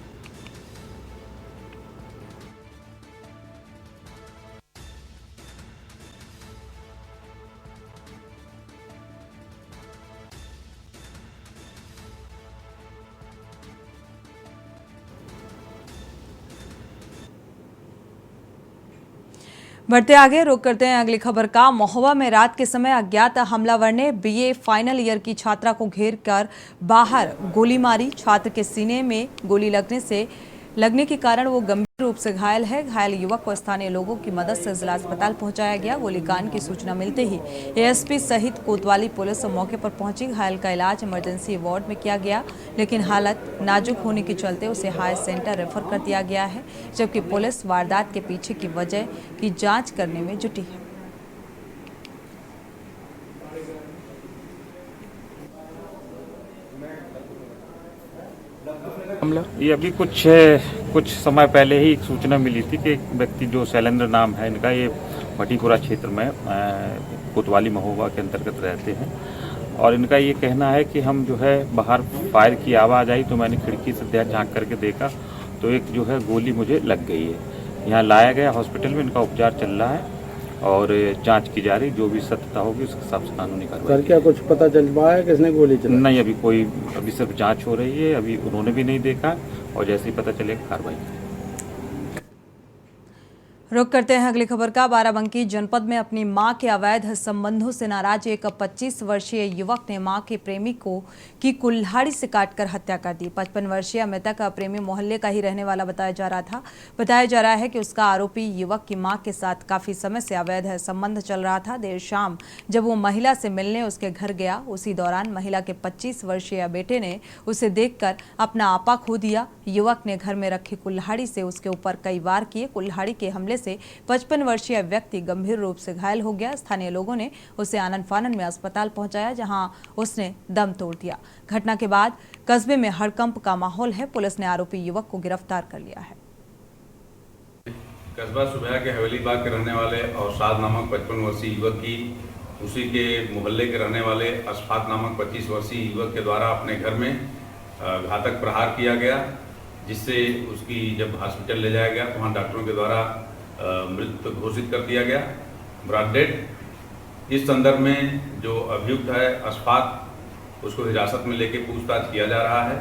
बढ़ते आगे, रुक करते हैं अगली खबर का। महोबा में रात के समय अज्ञात हमलावर ने बीए फाइनल ईयर की छात्रा को घेर कर बाहर गोली मारी। छात्र के सीने में गोली लगने के कारण वो गंभीर रूप से घायल है। घायल युवक को स्थानीय लोगों की मदद से जिला अस्पताल पहुंचाया गया। गोलीकांड की सूचना मिलते ही एएसपी सहित कोतवाली पुलिस मौके पर पहुंची। घायल का इलाज इमरजेंसी वार्ड में किया गया, लेकिन हालत नाजुक होने के चलते उसे हाई सेंटर रेफर कर दिया गया है, जबकि पुलिस वारदात के पीछे की वजह की जांच करने में जुटी है। ये अभी कुछ समय पहले ही एक सूचना मिली थी कि एक व्यक्ति जो शैलेंद्र नाम है इनका, ये भटीपुरा क्षेत्र में कोतवाली महोबा के अंतर्गत रहते हैं, और इनका ये कहना है कि हम जो है बाहर फायर की आवाज़ आई तो मैंने खिड़की से झांक करके देखा तो एक जो है गोली मुझे लग गई है। यहाँ लाया गया हॉस्पिटल में, इनका उपचार चल रहा है और जांच की जा रही। जो भी सत्यता होगी उसके हिसाब से कानूनी कार्रवाई। सर, क्या कुछ पता चल पाया है किसने गोली चलाई? नहीं, अभी सिर्फ जांच हो रही है, अभी उन्होंने भी नहीं देखा और जैसे ही पता चलेगा कार्रवाई। रुक करते हैं अगली खबर का। बाराबंकी जनपद में अपनी मां के अवैध संबंधों से नाराज एक 25 वर्षीय युवक ने मां के प्रेमी की कुल्हाड़ी से काटकर हत्या कर दी। 55 वर्षीय मृतक प्रेमी मोहल्ले का ही रहने वाला बताया जा रहा था। बताया जा रहा है कि उसका आरोपी युवक की मां के साथ काफी समय से अवैध संबंध चल रहा था। देर शाम जब वो महिला से मिलने उसके घर गया, उसी दौरान महिला के 25 वर्षीय बेटे ने उसे देखकर अपना आपा खो दिया। युवक ने घर में रखी कुल्हाड़ी से उसके ऊपर कई वार किए। कुल्हाड़ी के हमले से 55 वर्षीय व्यक्ति गंभीर रूप से घायल हो गया। स्थानीय लोगों ने उसे आनन फानन में अस्पताल पहुंचाया, जहां उसने दम तोड़ दिया। घटना के बाद कस्बे में हड़कंप का माहौल है। पुलिस ने आरोपी युवक को गिरफ्तार कर लिया है। कस्बा सुबह के हवेली बाग के रहने वाले औसाद नामक 55 वर्षीय युवक की उसी के मोहल्ले के रहने वाले अशफाक नामक 25 वर्षीय युवक के द्वारा अपने घर में घातक प्रहार किया गया, जिससे उसकी जब हॉस्पिटल ले जाया गया तो वहाँ डॉक्टरों के द्वारा मृत घोषित कर दिया गया, ब्रॉड डेड। इस संदर्भ में जो अभियुक्त है अशफाक, उसको हिरासत में लेकर पूछताछ किया जा रहा है।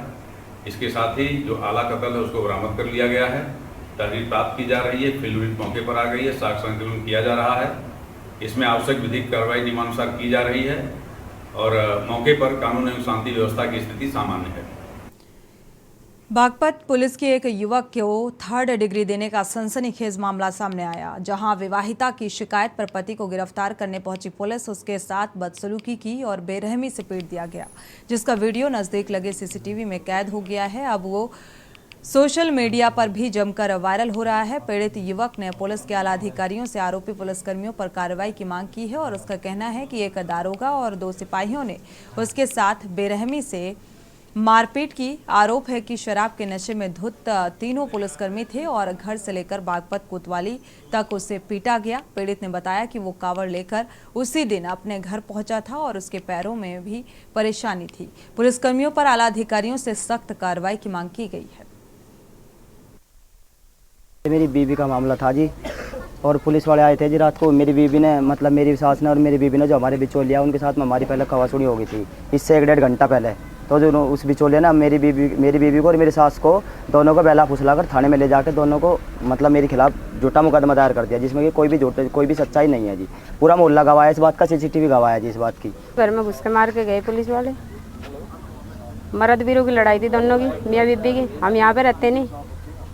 इसके साथ ही जो आला कत्ल है उसको बरामद कर लिया गया है। तहरीर प्राप्त की जा रही है, फील्ड यूनिट मौके पर आ गई है, साक्ष्य संकलन किया जा रहा है। इसमें आवश्यक विधिक कार्रवाई नियमानुसार की जा रही है और मौके पर कानून एवं शांति व्यवस्था की स्थिति सामान्य है। बागपत पुलिस के एक युवक को 3rd डिग्री देने का सनसनीखेज मामला सामने आया, जहां विवाहिता की शिकायत पर पति को गिरफ्तार करने पहुंची पुलिस उसके साथ बदसलूकी की और बेरहमी से पीट दिया गया, जिसका वीडियो नजदीक लगे सीसीटीवी में कैद हो गया है। अब वो सोशल मीडिया पर भी जमकर वायरल हो रहा है। पीड़ित युवक ने पुलिस के आला अधिकारियों से आरोपी पुलिसकर्मियों पर कार्रवाई की मांग की है और उसका कहना है कि एक दारोगा और 2 सिपाहियों ने उसके साथ बेरहमी से मारपीट की। आरोप है कि शराब के नशे में धुत तीनों पुलिसकर्मी थे और घर से लेकर बागपत कोतवाली तक उसे पीटा गया। पीड़ित ने बताया कि वो कावड़ लेकर उसी दिन अपने घर पहुंचा था और उसके पैरों में भी परेशानी थी। पुलिसकर्मियों पर आला अधिकारियों से सख्त कार्रवाई की मांग की गई है। मेरी बीवी का मामला था जी, और पुलिस वाले आए थे जी रात को। मेरी बीवी ने मतलब मेरी सास ने और मेरी बीवी ने जो हमारे बिचौलिया उनके साथ में हमारी पहले कवासुनी हो गई थी, इससे 1-1.5 घंटा पहले। तो जो उस बिचौलिया ना मेरी बीवी को और मेरी सास को दोनों को बेला फुसलाकर थाने में ले जाकर दोनों को मतलब मेरे खिलाफ झूठा मुकदमा दायर कर दिया, जिसमें कि कोई भी सच्चाई नहीं है जी। पूरा मोहल्ला गवाह है इस बात का, CCTV गवाह है जी इस बात की। घर में घुस के मार के गए पुलिस वाले। मर्द वीरों की लड़ाई थी दोनों की, मियाँ बीबी की। हम यहाँ पे रहते नहीं,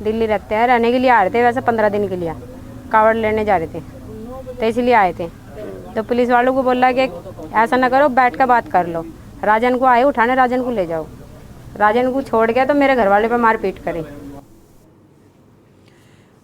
दिल्ली रहते हैं, रहने के लिए आ रहे थे वैसे 15 दिन के लिए, कावड़ लेने जा रहे थे तो इसलिए आए थे। तो पुलिस वालों को बोला कि ऐसा ना करो, बैठ कर बात कर लो। राजन को आए उठाने, राजन को ले जाओ। राजन को छोड़ गया तो मेरे घर वाले पे मारपीट करें।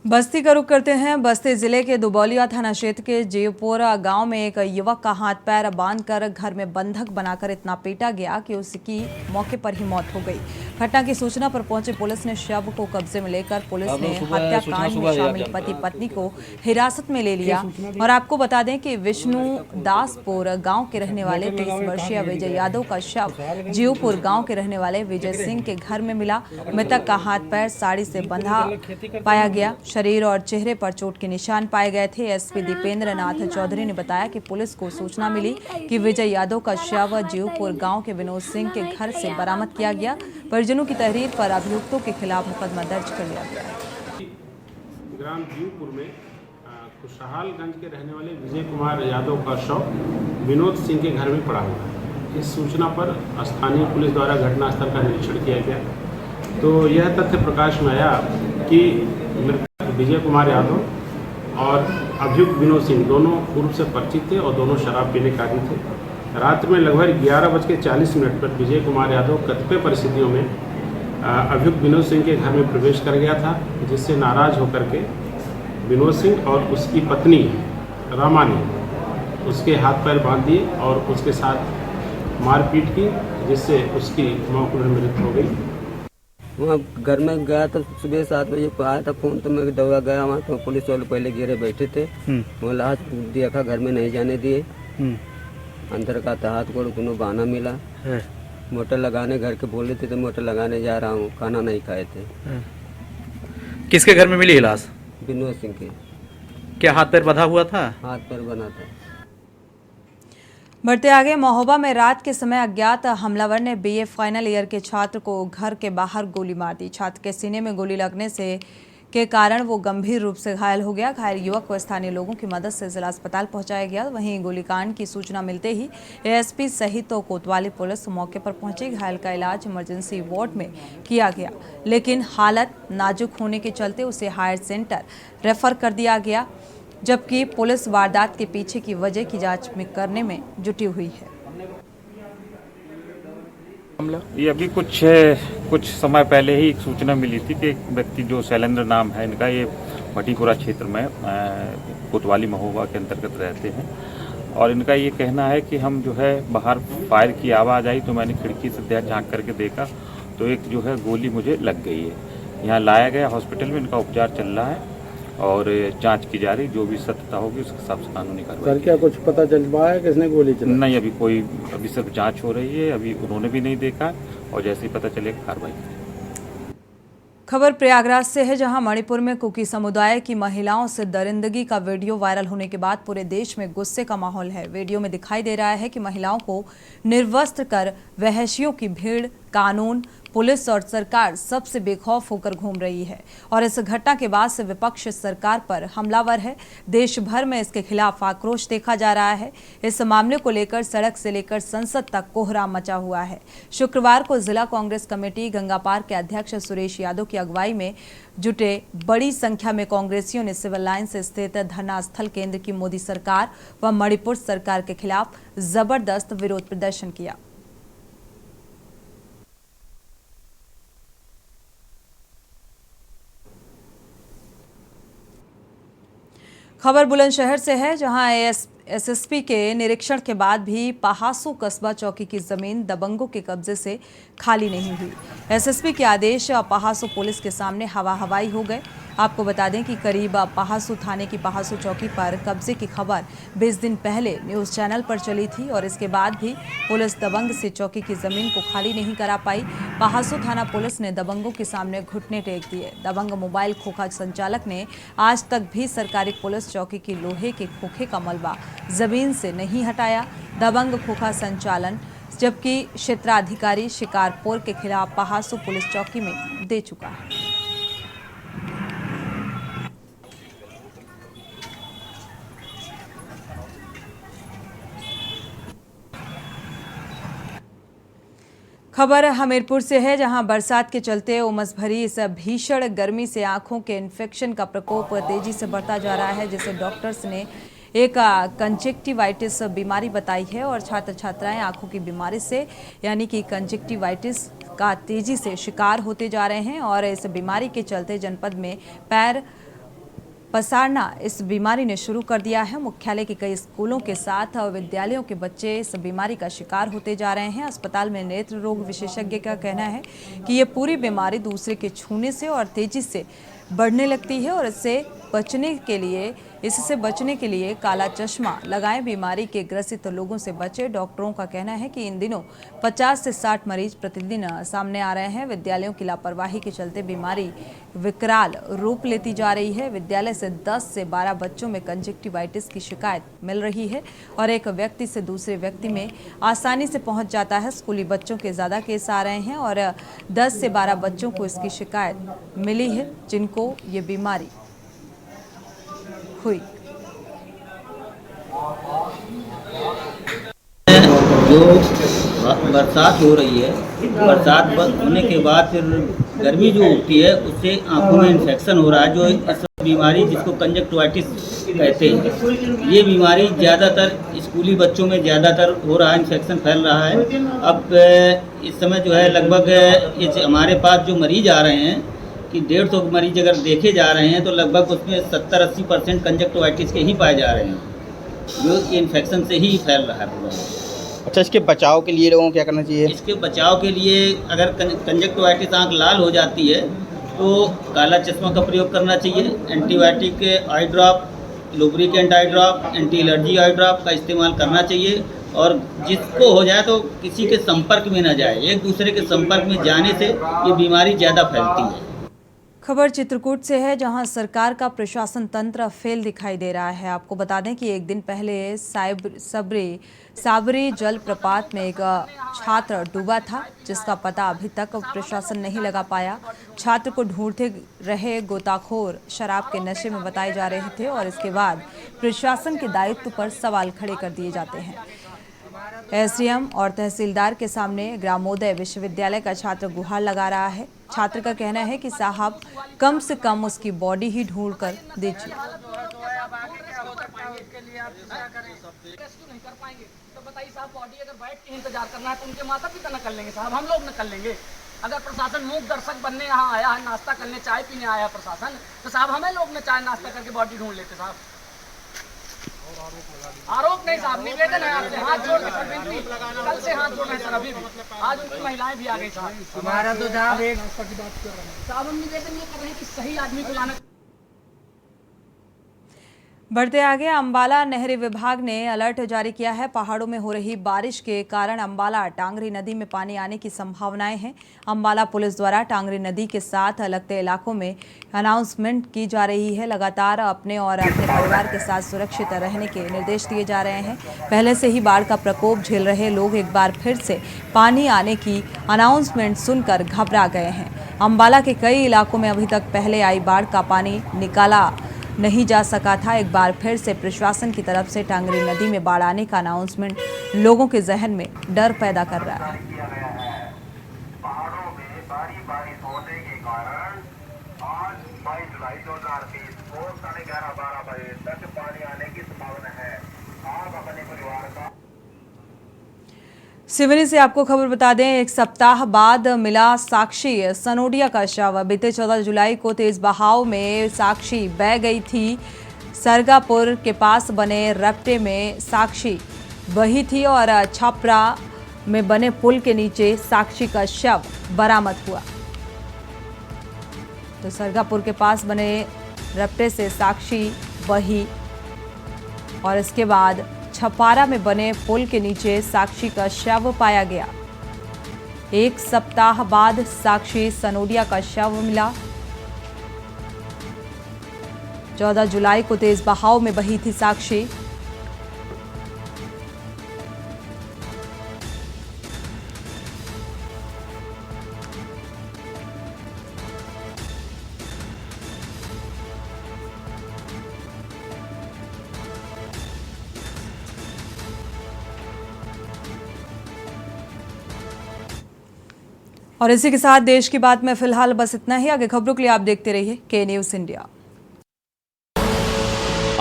बस्ती का रुख करते हैं। बस्ती जिले के दुबौलिया थाना क्षेत्र के जीवपुरा गांव में एक युवक का हाथ पैर बांधकर घर में बंधक बनाकर इतना पीटा गया कि उसकी मौके पर ही मौत हो गई। घटना की सूचना पर पहुंची पुलिस ने शव को कब्जे में लेकर पुलिस ने हत्याकांड में शामिल पति पत्नी को हिरासत में ले लिया। और आपको बता दें कि विष्णु दासपुर गाँव के रहने वाले 30 वर्षीय विजय यादव का शव जीवपुर गाँव के रहने वाले विजय सिंह के घर में मिला। मृतक का हाथ पैर साड़ी से बंधा पाया गया। शरीर और चेहरे पर चोट के निशान पाए गए थे। एसपी दीपेंद्र नाथ चौधरी ने बताया कि पुलिस को सूचना मिली कि विजय यादव का शव जीवपुर गांव के विनोद सिंह के घर से बरामद किया गया। परिजनों की तहरीर पर अभियुक्तों के खिलाफ मुकदमा दर्ज कर लिया गया है। ग्राम जीवपुर में खुशहालगंज के रहने वाले विजय कुमार यादव का शव विनोद सिंह के घर में पड़ा हुआ है। इस सूचना पर स्थानीय पुलिस द्वारा घटनास्थल का निरीक्षण किया गया तो यह तथ्य प्रकाश में आया कि विजय कुमार यादव और अभियुक्त विनोद सिंह दोनों पूर्व से परिचित थे और दोनों शराब पीने के आदी थे। रात में लगभग 11:40 पर विजय कुमार यादव कतिपय परिस्थितियों में अभियुक्त विनोद सिंह के घर में प्रवेश कर गया था, जिससे नाराज होकर के विनोद सिंह और उसकी पत्नी रामा ने उसके हाथ पैर बांध दिए और उसके साथ मारपीट की, जिससे उसकी मौके पर मृत्यु हो गई। वहाँ घर में गया तो सुबह 7 बजे को आया था फोन, तो मैं दवा गया वहाँ तो पुलिस वाले पहले घेरे बैठे थे। वो लाश देखा, घर में नहीं जाने दिए। अंदर का था हाथ को दोनों बहाना मिला। मोटर लगाने घर के बोले थे तो मोटर लगाने जा रहा हूँ, खाना नहीं खाए थे। किसके घर में मिली लाश? विनोद सिंह के। क्या हाथ पैर बंधा हुआ था? हाथ पैर बना था। बढ़ते आगे, महोबा में रात के समय अज्ञात हमलावर ने बीए फाइनल ईयर के छात्र को घर के बाहर गोली मार दी। छात्र के सीने में गोली लगने के कारण वो गंभीर रूप से घायल हो गया। घायल युवक को स्थानीय लोगों की मदद से जिला अस्पताल पहुंचाया गया। वहीं गोलीकांड की सूचना मिलते ही एएसपी सहित तो कोतवाली पुलिस मौके पर पहुंची। घायल का इलाज इमरजेंसी वार्ड में किया गया, लेकिन हालत नाजुक होने के चलते उसे हायर सेंटर रेफर कर दिया गया, जबकि पुलिस वारदात के पीछे की वजह की जांच में करने में जुटी हुई है। ये अभी कुछ समय पहले ही एक सूचना मिली थी कि एक व्यक्ति जो शैलेंद्र नाम है इनका, ये भटीपुरा क्षेत्र में कोतवाली महोबा के अंतर्गत रहते हैं और इनका ये कहना है कि हम जो है बाहर फायर की आवाज़ आई तो मैंने खिड़की से झांक करके देखा तो एक जो है गोली मुझे लग गई है। यहाँ लाया गया हॉस्पिटल में, इनका उपचार चल रहा है और जांच की जा रही। जो भी सत्यता होगी उसके हिसाब से कानूनी कार्रवाई। सर, क्या कुछ पता चल पाया किसने गोली चलाई? नहीं, अभी सिर्फ जांच हो रही है, अभी उन्होंने भी नहीं देखा और जैसे ही पता चलेगा कार्रवाई। खबर प्रयागराज से है, जहां मणिपुर में कुकी समुदाय की महिलाओं से दरिंदगी का वीडियो वायरल होने के बाद पूरे देश में गुस्से का माहौल है। वीडियो में दिखाई दे रहा है कि महिलाओं को निर्वस्त्र कर वहशियों की भीड़ कानून, पुलिस और सरकार सबसे बेखौफ होकर घूम रही है और इस घटना के बाद से विपक्ष सरकार पर हमलावर है। देश भर में इसके खिलाफ आक्रोश देखा जा रहा है। इस मामले को लेकर सड़क से लेकर संसद तक कोहराम मचा हुआ है। शुक्रवार को जिला कांग्रेस कमेटी गंगापार के अध्यक्ष सुरेश यादव की अगुवाई में जुटे बड़ी संख्या में कांग्रेसियों ने सिविल लाइन्स स्थित धरना स्थल केंद्र की मोदी सरकार व मणिपुर सरकार के खिलाफ जबरदस्त विरोध प्रदर्शन किया। खबर बुलंदशहर से है, जहां एसएसपी के निरीक्षण के बाद भी पहासू कस्बा चौकी की जमीन दबंगों के कब्जे से खाली नहीं हुई। एसएसपी के आदेश पहासू पुलिस के सामने हवा हवाई हो गए। आपको बता दें कि करीब पहासू थाने की पहासू चौकी पर कब्जे की खबर 20 दिन पहले न्यूज़ चैनल पर चली थी और इसके बाद भी पुलिस दबंग से चौकी की जमीन को खाली नहीं करा पाई। पहासू थाना पुलिस ने दबंगों के सामने घुटने टेक दिए। दबंग मोबाइल खोखा संचालक ने आज तक भी सरकारी पुलिस चौकी की लोहे के खोखे का मलबा जमीन से नहीं हटाया। दबंग खोखा संचालन जबकि क्षेत्राधिकारी शिकारपुर के खिलाफ पहासू पुलिस चौकी में दे चुका है। खबर हमीरपुर से है, जहां बरसात के चलते उमस भरी इस भीषण गर्मी से आंखों के इन्फेक्शन का प्रकोप तेजी से बढ़ता जा रहा है, जिसे डॉक्टर्स ने एक कंजक्टिवाइटिस बीमारी बताई है और छात्र छात्राएं आंखों की बीमारी से यानी कि कंजक्टिवाइटिस का तेजी से शिकार होते जा रहे हैं और इस बीमारी के चलते जनपद में पैर पसारना इस बीमारी ने शुरू कर दिया है। मुख्यालय के कई स्कूलों के साथ विद्यालयों के बच्चे इस बीमारी का शिकार होते जा रहे हैं। अस्पताल में नेत्र रोग विशेषज्ञ का कहना है कि ये पूरी बीमारी दूसरे के छूने से और तेजी से बढ़ने लगती है और इससे बचने के लिए काला चश्मा लगाएं, बीमारी के ग्रसित लोगों से बचें। डॉक्टरों का कहना है कि इन दिनों 50 से 60 मरीज प्रतिदिन सामने आ रहे हैं। विद्यालयों की लापरवाही के चलते बीमारी विकराल रूप लेती जा रही है। विद्यालय से 10 से 12 बच्चों में कंजक्टिवाइटिस की शिकायत मिल रही है और एक व्यक्ति से दूसरे व्यक्ति में आसानी से पहुंच जाता है। स्कूली बच्चों के ज़्यादा केस आ रहे हैं और 10 से 12 बच्चों को इसकी शिकायत मिली है जिनको ये बीमारी हुई। जो बरसात हो रही है, बरसात होने के बाद फिर गर्मी जो उठती है उससे आंखों में इन्फेक्शन हो रहा है, जो इस बीमारी जिसको कंजक्टिवाइटिस कहते हैं। ये बीमारी ज़्यादातर स्कूली बच्चों में ज़्यादातर हो रहा है, इन्फेक्शन फैल रहा है। अब इस समय जो है लगभग हमारे पास जो मरीज आ रहे हैं कि 150 मरीज अगर देखे जा रहे हैं तो लगभग उसमें 70-80% कंजक्टिवाइटिस के ही पाए जा रहे हैं, जो इन्फेक्शन से ही फैल रहा है पूरा। अच्छा, इसके बचाव के लिए लोगों को क्या करना चाहिए? इसके बचाव के लिए अगर कंजक्टिवाइटिस आँख लाल हो जाती है तो काला चश्मा का प्रयोग करना चाहिए। एंटीबायोटिक आई ड्रॉप, लुब्रिकेंट आई ड्रॉप, एंटी एलर्जी आई ड्रॉप का इस्तेमाल करना चाहिए और जिसको हो जाए तो किसी के संपर्क में न जाए। एक दूसरे के संपर्क में जाने से ये बीमारी ज़्यादा फैलती है। खबर चित्रकूट से है, जहां सरकार का प्रशासन तंत्र फेल दिखाई दे रहा है। आपको बता दें कि एक दिन पहले साबरी जल प्रपात में एक छात्र डूबा था, जिसका पता अभी तक प्रशासन नहीं लगा पाया। छात्र को ढूंढते रहे गोताखोर शराब के नशे में बताए जा रहे थे और इसके बाद प्रशासन के दायित्व पर सवाल खड़े कर दिए जाते हैं। एसडीएम और तहसीलदार के सामने ग्रामोदय विश्वविद्यालय का छात्र गुहार लगा रहा है। छात्र का कहना है कि साहब कम से कम उसकी बॉडी ही ढूंढ कर दीजिए। इंतजार करना है तो उनके माता पिता न कर लेंगे साहब, हम लोग न कर लेंगे। अगर प्रशासन मूक दर्शक बनने यहाँ आया है, नाश्ता करने चाय पीने आया है प्रशासन, तो साहब हमें लोग ने चाय नाश्ता करके बॉडी ढूंढ लेते साहब। आरोप नहीं साहब, निवेदन है आपसे, हाथ जोड़ के सर विनती, कल से हाथ जोड़ना है सर। अभी भी आज उनकी महिलाएं भी आ गई साहब। हमारा तो साहब एक साहब हम निवेदन ये कर रहे हैं कि सही आदमी को लाना। बढ़ते आगे, अंबाला नहरी विभाग ने अलर्ट जारी किया है। पहाड़ों में हो रही बारिश के कारण अंबाला टांगरी नदी में पानी आने की संभावनाएं हैं। अंबाला पुलिस द्वारा टांगरी नदी के साथ लगते इलाकों में अनाउंसमेंट की जा रही है। लगातार अपने और अपने परिवार के साथ सुरक्षित रहने के निर्देश दिए जा रहे हैं। पहले से ही बाढ़ का प्रकोप झेल रहे लोग एक बार फिर से पानी आने की अनाउंसमेंट सुनकर घबरा गए हैं। अंबाला के कई इलाकों में अभी तक पहले आई बाढ़ का पानी निकाला नहीं जा सका था। एक बार फिर से प्रशासन की तरफ से टांगरी नदी में बाढ़ आने का अनाउंसमेंट लोगों के जहन में डर पैदा कर रहा है। पहाड़ों में बारिश होने के कारण आज 22 जुलाई 2023 को 11:30-12 बजे तक पानी आने की संभावना है। आप अपने परिवार का सिवनी से आपको खबर बता दें, एक सप्ताह बाद मिला साक्षी सनोडिया का शव। बीते 14 जुलाई को तेज बहाव में साक्षी बह गई थी। सरगापुर के पास बने रपटे में साक्षी बही थी और छपरा में बने पुल के नीचे साक्षी का शव बरामद हुआ। तो सरगापुर के पास बने रपटे से साक्षी बही और इसके बाद छपारा में बने पुल के नीचे साक्षी का शव पाया गया। एक सप्ताह बाद साक्षी सनोडिया का शव मिला। 14 जुलाई को तेज बहाव में बही थी साक्षी। और इसी के साथ देश की बात में फिलहाल बस इतना ही। आगे खबरों के लिए आप देखते रहिए के न्यूज़ इंडिया।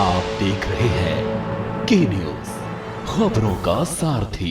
आप देख रहे हैं के न्यूज़, खबरों का सारथी।